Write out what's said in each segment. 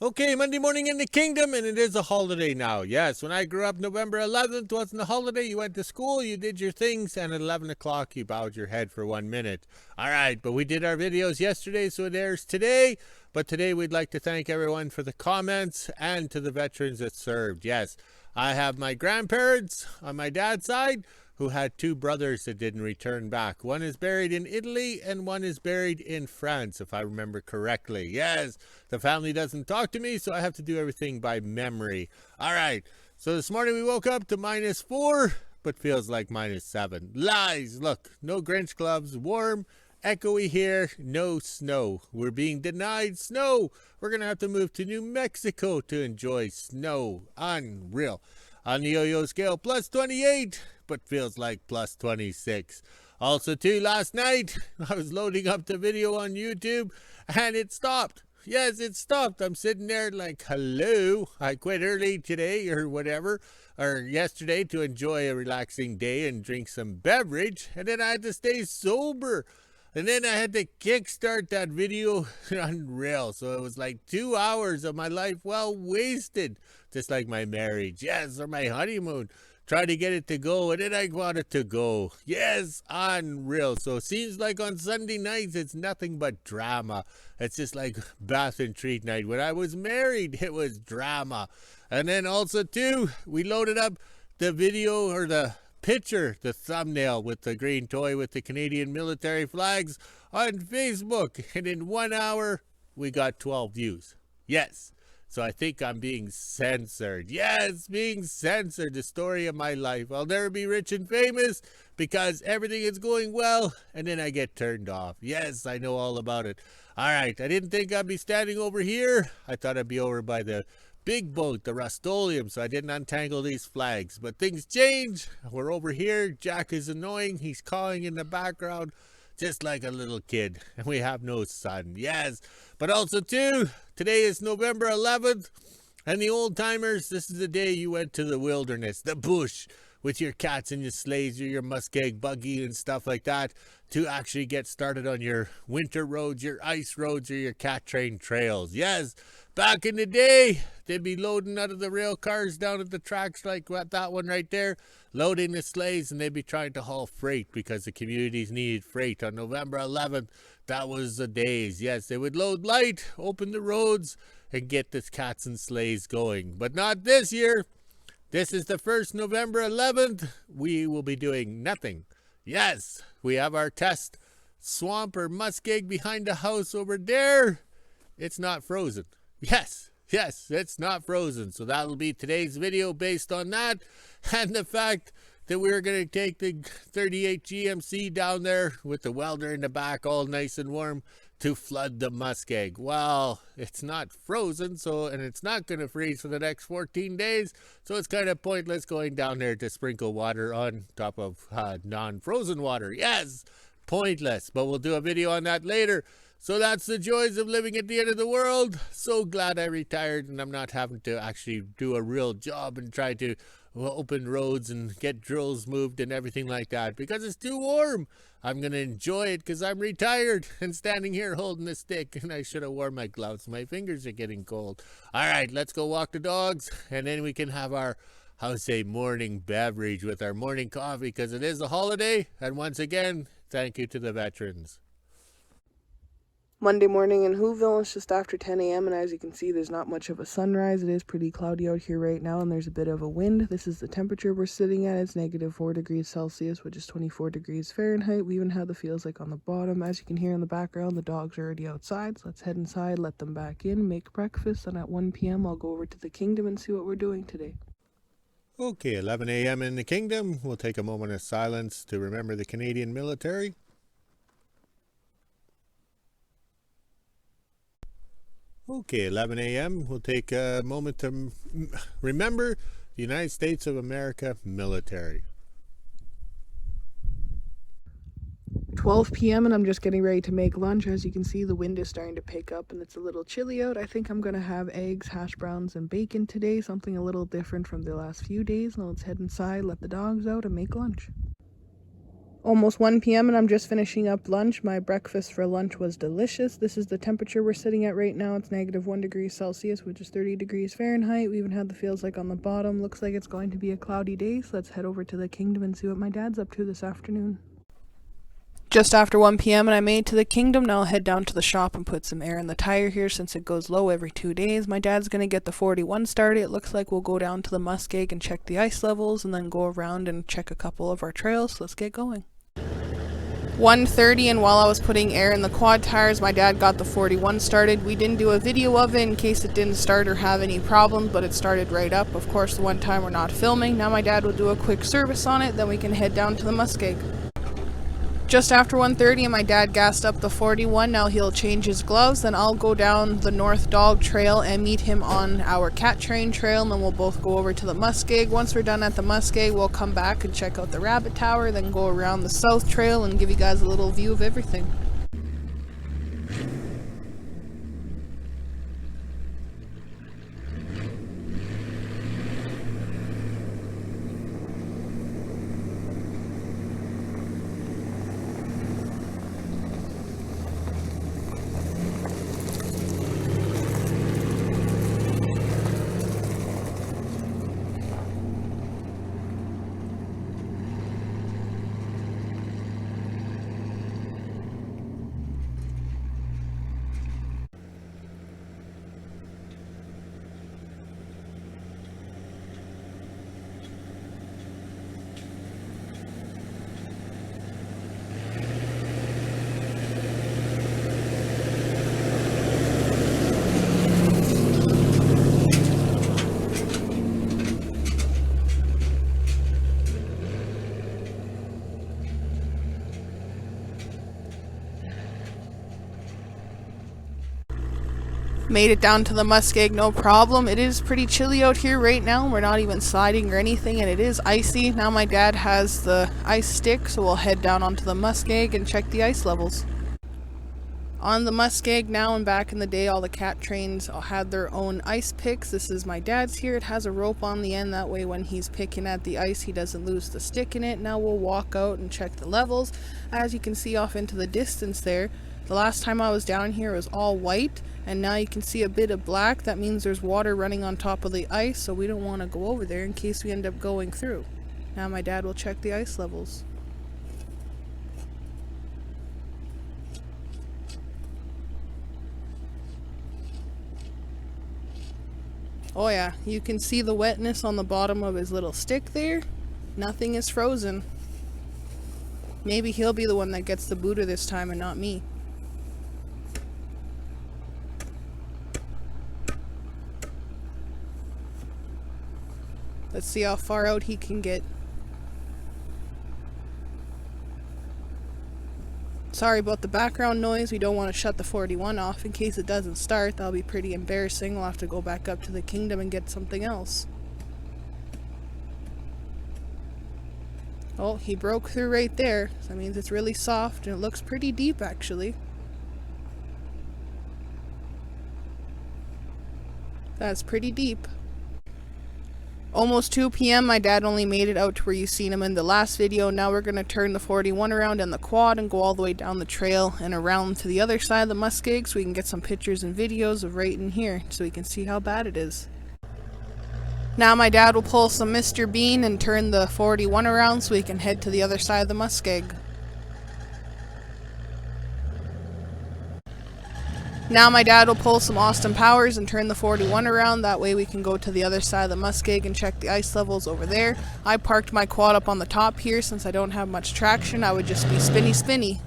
Okay, Monday morning in the kingdom, and it is a holiday now. Yes, when I grew up, November 11th wasn't a holiday. You went to school, you did your things, and at 11 o'clock, you bowed your head for 1 minute. All right, but we did our videos yesterday, so it airs today. But today, we'd like to thank everyone for the comments and to the veterans that served. Yes, I have my grandparents on my dad's side who had two brothers that didn't return back. One is buried in Italy and one is buried in France, if I remember correctly. Yes, the family doesn't talk to me, so I have to do everything by memory. All right, so this morning we woke up to -4, but feels like -7. Lies! Look, no Grinch gloves, warm, echoey here, no snow. We're being denied snow. We're going to have to move to New Mexico to enjoy snow. Unreal. On the yo-yo scale, +28, but feels like +26. Also, too, last night, I was loading up the video on YouTube, and it stopped. Yes, it stopped. I'm sitting there like, hello, I quit early today or whatever, or yesterday to enjoy a relaxing day and drink some beverage, and then I had to stay sober. And then I had to kickstart that video. Unreal. So it was like 2 hours of my life well wasted. Just like my marriage. Yes, or my honeymoon. Try to get it to go, and then I want it to go. Yes, unreal. So it seems like on Sunday nights, it's nothing but drama. It's just like bath and treat night. When I was married, it was drama. And then also, too, we loaded up the video or the picture, the thumbnail with the green toy with the Canadian military flags on Facebook. And in 1 hour, we got 12 views. Yes. So I think I'm being censored. Yes, being censored. The story of my life. I'll never be rich and famous because everything is going well and then I get turned off. Yes, I know all about it. All right, I didn't think I'd be standing over here. I thought I'd be over by the big boat, the Rust-Oleum, so I didn't untangle these flags. But things change. We're over here. Jack is annoying. He's cawing in the background just like a little kid. And we have no sun. Yes. But also, too, today is November 11th. And the old timers, this is the day you went to the wilderness, the bush, with your cats and your sleighs or your Muskeg buggy and stuff like that to actually get started on your winter roads, your ice roads, or your cat train trails. Yes, back in the day, they'd be loading out of the rail cars down at the tracks like that one right there, loading the sleighs, and they'd be trying to haul freight because the communities needed freight. On November 11th, that was the days. Yes, they would load light, open the roads, and get the cats and sleighs going. But not this year. This is the first November 11th. We will be doing nothing. Yes, we have our test swamp or muskeg behind the house over there. It's not frozen. Yes, it's not frozen. So that'll be today's video based on that and the fact that we're going to take the 38 GMC down there with the welder in the back all nice and warm to flood the Muskeg. Well, it's not frozen, and it's not going to freeze for the next 14 days, so it's kind of pointless going down there to sprinkle water on top of non-frozen water. Yes, pointless, but we'll do a video on that later. So that's the joys of living at the end of the world. So glad I retired and I'm not having to actually do a real job and try to open roads and get drills moved and everything like that because it's too warm. I'm going to enjoy it because I'm retired and standing here holding a stick, and I should have worn my gloves. My fingers are getting cold. All right, let's go walk the dogs, and then we can have our, morning beverage with our morning coffee because it is a holiday. And once again, thank you to the veterans. Monday morning in WHO-ville, it's just after 10 a.m. and as you can see, there's not much of a sunrise. It is pretty cloudy out here right now and there's a bit of a wind. This is the temperature we're sitting at. It's -4 degrees Celsius, which is 24 degrees Fahrenheit. We even have the feels like on the bottom. As you can hear in the background, the dogs are already outside. So let's head inside, let them back in, make breakfast, and at 1 p.m. I'll go over to the kingdom and see what we're doing today. Okay, 11 a.m. in the kingdom. We'll take a moment of silence to remember the Canadian military. Okay, 11 a.m. We'll take a moment to remember the United States of America military. 12 p.m. and I'm just getting ready to make lunch. As you can see, the wind is starting to pick up and it's a little chilly out. I think I'm going to have eggs, hash browns, and bacon today, something a little different from the last few days. Now let's head inside, let the dogs out, and make lunch. Almost 1 p.m. and I'm just finishing up lunch. My breakfast for lunch was delicious. This is the temperature we're sitting at right now. It's -1 degree Celsius, which is 30 degrees Fahrenheit. We even have the feels like on the bottom. Looks like it's going to be a cloudy day, so let's head over to the kingdom and see what my dad's up to this afternoon. Just after 1 p.m. and I made it to the kingdom. Now I'll head down to the shop and put some air in the tire here since it goes low every 2 days. My dad's going to get the 41 started. It looks like we'll go down to the Muskeg and check the ice levels and then go around and check a couple of our trails. So let's get going. 1:30, and while I was putting air in the quad tires, my dad got the 41 started. We didn't do a video of it in case it didn't start or have any problems, but it started right up. Of course, the one time we're not filming. Now my dad will do a quick service on it, then we can head down to the Muskeg. Just after 1:30 and my dad gassed up the 41. Now he'll change his gloves, then I'll go down the North Dog Trail and meet him on our cat train trail, and then we'll both go over to the Muskeg. Once we're done at the Muskeg, we'll come back and check out the Rabbit Tower, then go around the South Trail and give you guys a little view of everything. Made it down to the Muskeg, no problem. It is pretty chilly out here right now. We're not even sliding or anything, and it is icy. Now my dad has the ice stick, so we'll head down onto the Muskeg and check the ice levels. On the Muskeg now, and back in the day, all the cat trains had their own ice picks. This is my dad's here. It has a rope on the end, that way when he's picking at the ice, he doesn't lose the stick in it. Now we'll walk out and check the levels. As you can see off into the distance there, the last time I was down here it was all white, and now you can see a bit of black. That means there's water running on top of the ice, so we don't want to go over there in case we end up going through. Now my dad will check the ice levels. Oh yeah, you can see the wetness on the bottom of his little stick there. Nothing is frozen. Maybe he'll be the one that gets the booter this time and not me. Let's see how far out he can get. Sorry about the background noise. We don't want to shut the 41 off in case it doesn't start. That'll be pretty embarrassing. We'll have to go back up to the kingdom and get something else. Oh, he broke through right there. So that means it's really soft and it looks pretty deep actually. That's pretty deep. Almost 2 p.m. My dad only made it out to where you seen him in the last video. Now we're going to turn the 41 around in the quad and go all the way down the trail and around to the other side of the Muskeg so we can get some pictures and videos of right in here so we can see how bad it is. Now my dad will pull some Mr. Bean and turn the 41 around so we can head to the other side of the Muskeg. Now my dad will pull some Austin Powers and turn the 41 around. That way we can go to the other side of the Muskeg and check the ice levels over there. I parked my quad up on the top here since I don't have much traction. I would just be spinny.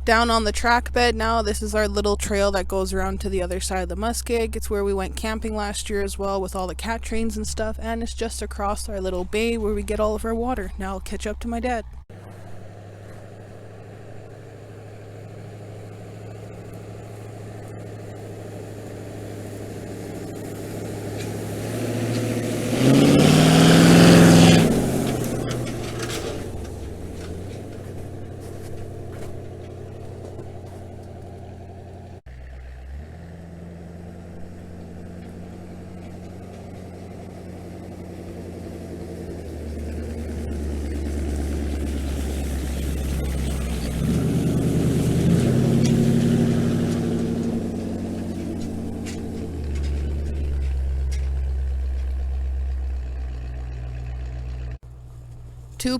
Down on the track bed now, this is our little trail that goes around to the other side of the Muskeg. It's where we went camping last year as well with all the cat trains and stuff, and it's just across our little bay where we get all of our water. Now I'll catch up to my dad.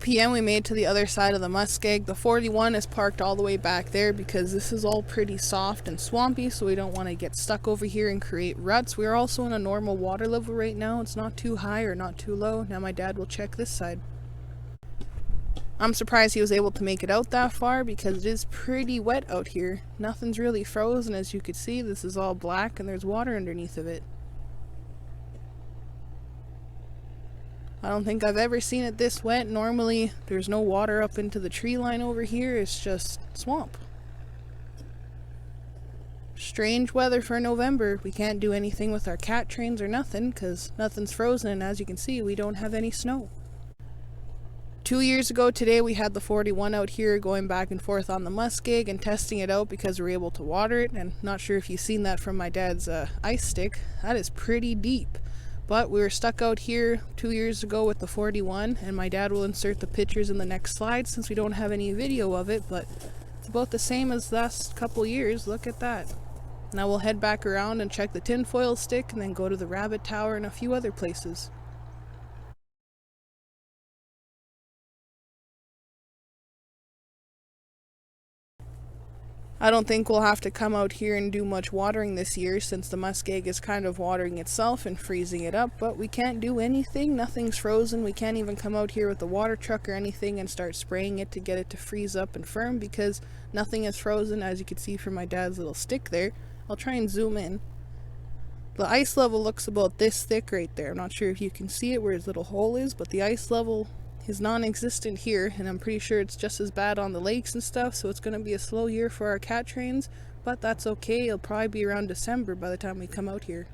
p.m. we made to the other side of the Muskeg. The 41 is parked all the way back there because this is all pretty soft and swampy, so we don't want to get stuck over here and create ruts. We are also in a normal water level right now. It's not too high or not too low. Now my dad will check this side. I'm surprised he was able to make it out that far because it is pretty wet out here. Nothing's really frozen, as you can see. This is all black and there's water underneath of it. I don't think I've ever seen it this wet. Normally there's no water up into the tree line over here. It's just swamp. Strange weather for November. We can't do anything with our cat trains or nothing because nothing's frozen, and as you can see, we don't have any snow. 2 years ago today we had the 41 out here going back and forth on the Muskeg and testing it out because we were able to water it, and not sure if you've seen that from my dad's ice stick. That is pretty deep. But we were stuck out here 2 years ago with the 41, and my dad will insert the pictures in the next slide since we don't have any video of it, but it's about the same as the last couple years. Look at that. Now we'll head back around and check the Tinfoil Stick and then go to the Rabbit Tower and a few other places. I don't think we'll have to come out here and do much watering this year since the Muskeg is kind of watering itself and freezing it up, but we can't do anything. Nothing's frozen. We can't even come out here with the water truck or anything and start spraying it to get it to freeze up and firm because nothing is frozen, as you can see from my dad's little stick there. I'll try and zoom in. The ice level looks about this thick right there. I'm not sure if you can see it where his little hole is, but the ice level is non-existent here, and I'm pretty sure it's just as bad on the lakes and stuff, so it's going to be a slow year for our cat trains, but that's okay. It'll probably be around December by the time we come out here.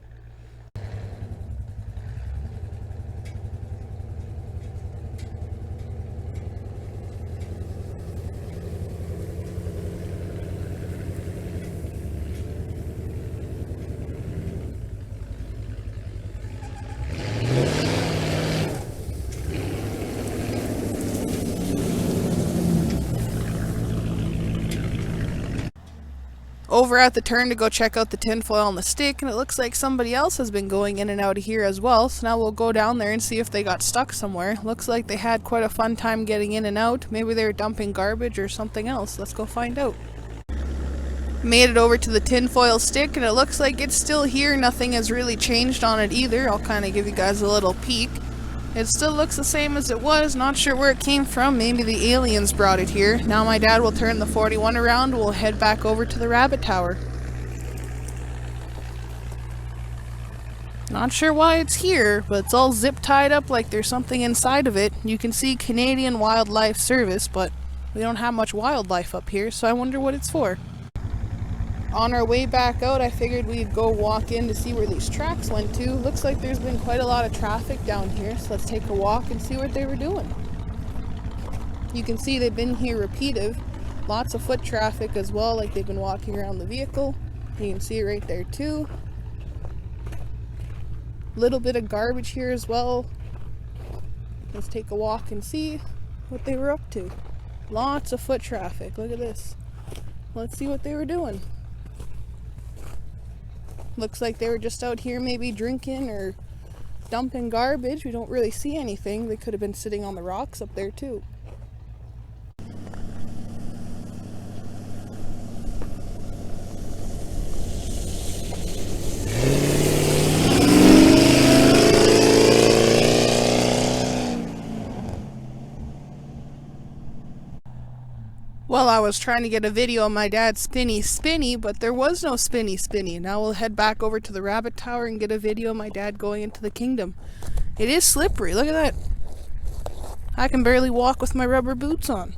Over at the turn to go check out the tinfoil on the stick, and it looks like somebody else has been going in and out of here as well, so now we'll go down there and see if they got stuck somewhere. Looks like they had quite a fun time getting in and out. Maybe they were dumping garbage or something else. Let's go find out. Made it over to the tinfoil stick, and it looks like it's still here. Nothing has really changed on it either. I'll kind of give you guys a little peek. It still looks the same as it was. Not sure where it came from. Maybe the aliens brought it here. Now my dad will turn the 41 around. We'll head back over to the Rabbit Tower. Not sure why it's here, but it's all zip tied up like there's something inside of it. You can see Canadian Wildlife Service, but we don't have much wildlife up here, so I wonder what it's for. On our way back out, I figured we'd go walk in to see where these tracks went to. Looks like there's been quite a lot of traffic down here, so let's take a walk and see what they were doing. You can see they've been here repeated. Lots of foot traffic as well, like they've been walking around the vehicle. You can see it right there too. Little bit of garbage here as well. Let's take a walk and see what they were up to. Lots of foot traffic. Look at this. Let's see what they were doing. Looks like they were just out here maybe drinking or dumping garbage. We don't really see anything. They could have been sitting on the rocks up there too. Well, I was trying to get a video of my dad spinny, but there was no spinny. Now we'll head back over to the rabbit tower and get a video of my dad going into the kingdom. It is slippery, look at that. I can barely walk with my rubber boots on.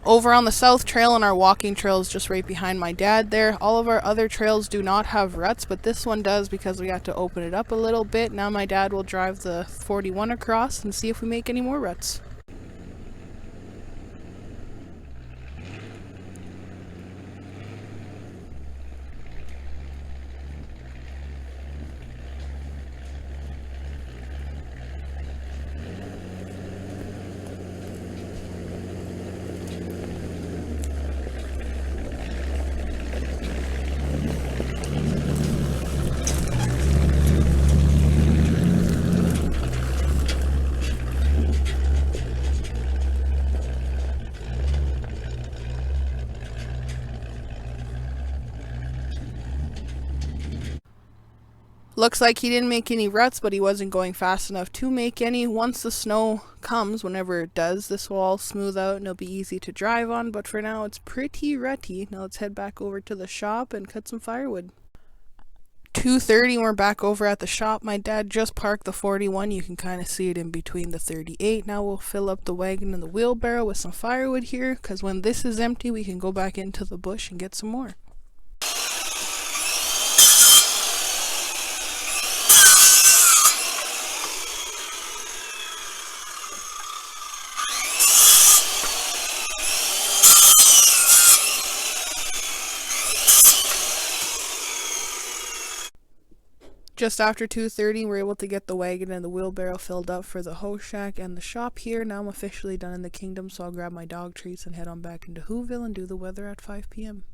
Over on the south trail, and our walking trail is just right behind my dad there. All of our other trails do not have ruts, but this one does because we got to open it up a little bit. Now my dad will drive the 41 across and see if we make any more ruts. Looks like he didn't make any ruts, but he wasn't going fast enough to make any. Once the snow comes, whenever it does, this will all smooth out and it'll be easy to drive on, but for now it's pretty rutty. Now let's head back over to the shop and cut some firewood. 2:30 and we're back over at the shop. My dad just parked the 41. You can kind of see it in between the 38. Now we'll fill up the wagon and the wheelbarrow with some firewood here, because when this is empty we can go back into the bush and get some more. Just after 2:30, we're able to get the wagon and the wheelbarrow filled up for the hoe shack and the shop here. Now I'm officially done in the kingdom, so I'll grab my dog treats and head on back into WHO-ville and do the weather at 5 p.m.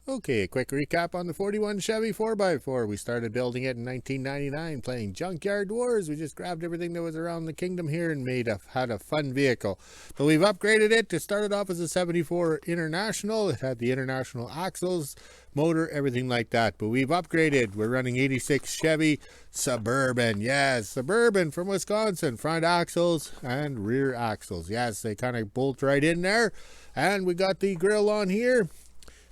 Okay, a quick recap on the 41 Chevy 4x4. We started building it in 1999, playing Junkyard Wars. We just grabbed everything that was around the kingdom here and had a fun vehicle. But we've upgraded it to start it off as a 74 International. It had the International axles, motor, everything like that. But we've upgraded. We're running 86 Chevy Suburban. Yes, Suburban from Wisconsin. Front axles and rear axles. Yes, they kind of bolt right in there. And we got the grill on here.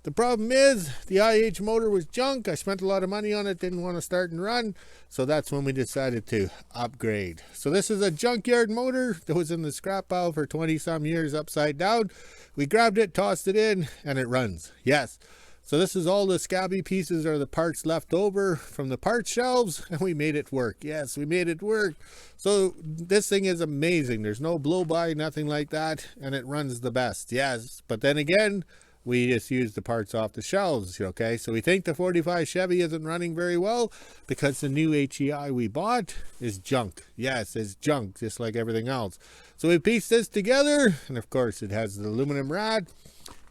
The problem is the IH motor was junk. I spent a lot of money on it, didn't want to start and run. So that's when we decided to upgrade. So this is a junkyard motor that was in the scrap pile for 20 some years upside down. We grabbed it, tossed it in, and it runs. Yes. So this is all the scabby pieces or the parts left over from the parts shelves, and we made it work. Yes, we made it work. So this thing is amazing. There's no blow by, nothing like that, and it runs the best. Yes, but then again, we just use the parts off the shelves, okay? So we think the 45 Chevy isn't running very well because the new HEI we bought is junk. Yes, it's junk, just like everything else. So we pieced this together, and of course it has the aluminum rod,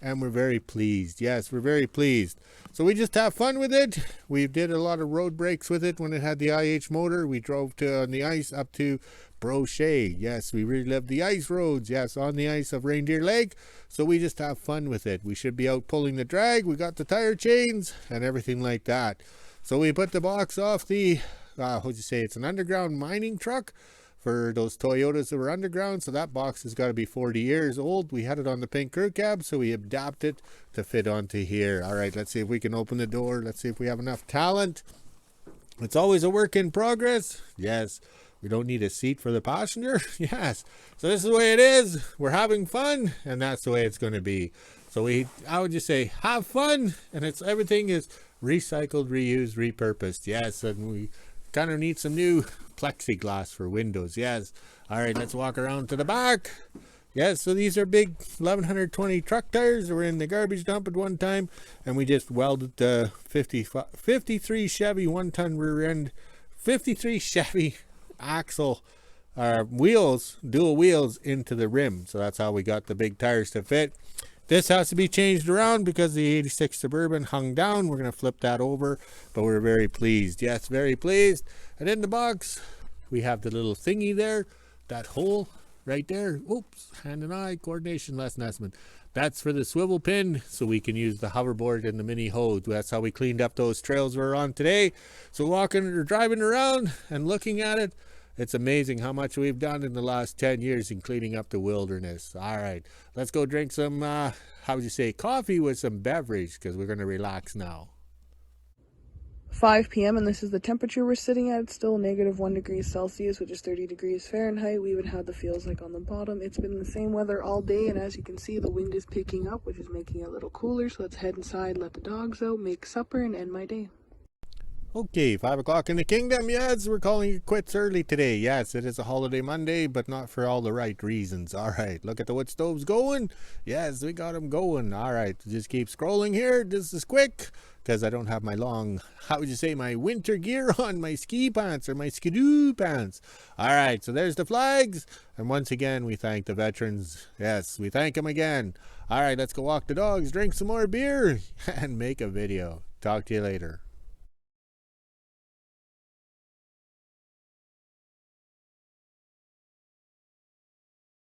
and we're very pleased. Yes, we're very pleased. So we just have fun with it. We did a lot of road breaks with it when it had the IH motor. We drove on the ice up to Brochet. Yes, we relived the ice roads. Yes, on the ice of Reindeer Lake. So we just have fun with it. We should be out pulling the drag. We got the tire chains and everything like that. So we put the box off the, it's an underground mining truck for those Toyotas that were underground. So that box has got to be 40 years old. We had it on the pink crew cab, so we adapted to fit onto here. All right, let's see if we can open the door. Let's see if we have enough talent. It's always a work in progress. Yes. We don't need a seat for the passenger. Yes. So this is the way it is. We're having fun, and that's the way it's going to be. So I would just say have fun, and everything is recycled, reused, repurposed. Yes, and we kind of need some new plexiglass for windows. Yes. All right, let's walk around to the back. Yes, so these are big 1120 truck tires. We're in the garbage dump at one time, and we just welded the 53 Chevy 1-ton rear end, 53 Chevy axle wheels, dual wheels, into the rim. So that's how we got the big tires to fit. This has to be changed around because the 86 Suburban hung down. We're going to flip that over, but we're very pleased. Yes, very pleased. And in the box, we have the little thingy there, that hole right there. Oops, hand and eye coordination lesson estimate. That's for the swivel pin, so we can use the hoverboard and the mini hose. That's how we cleaned up those trails we're on today. So walking or driving around and looking at it, it's amazing how much we've done in the last 10 years in cleaning up the wilderness. All right, let's go drink some, coffee with some beverage, because we're going to relax now. 5 p.m. and this is the temperature we're sitting at. It's still negative 1 degree Celsius, which is 30 degrees Fahrenheit. We even had the feels like on the bottom. It's been the same weather all day, and as you can see, the wind is picking up, which is making it a little cooler. So let's head inside, let the dogs out, make supper, and end my day. Okay, 5 o'clock in the kingdom. Yes, we're calling it quits early today. Yes, it is a holiday Monday, but not for all the right reasons. All right, look at the wood stoves going. Yes, we got them going. All right, just keep scrolling here. This is quick because I don't have my my winter gear on, my ski pants or my skidoo pants. All right, so there's the flags. And once again, we thank the veterans. Yes, we thank them again. All right, let's go walk the dogs, drink some more beer, and make a video. Talk to you later.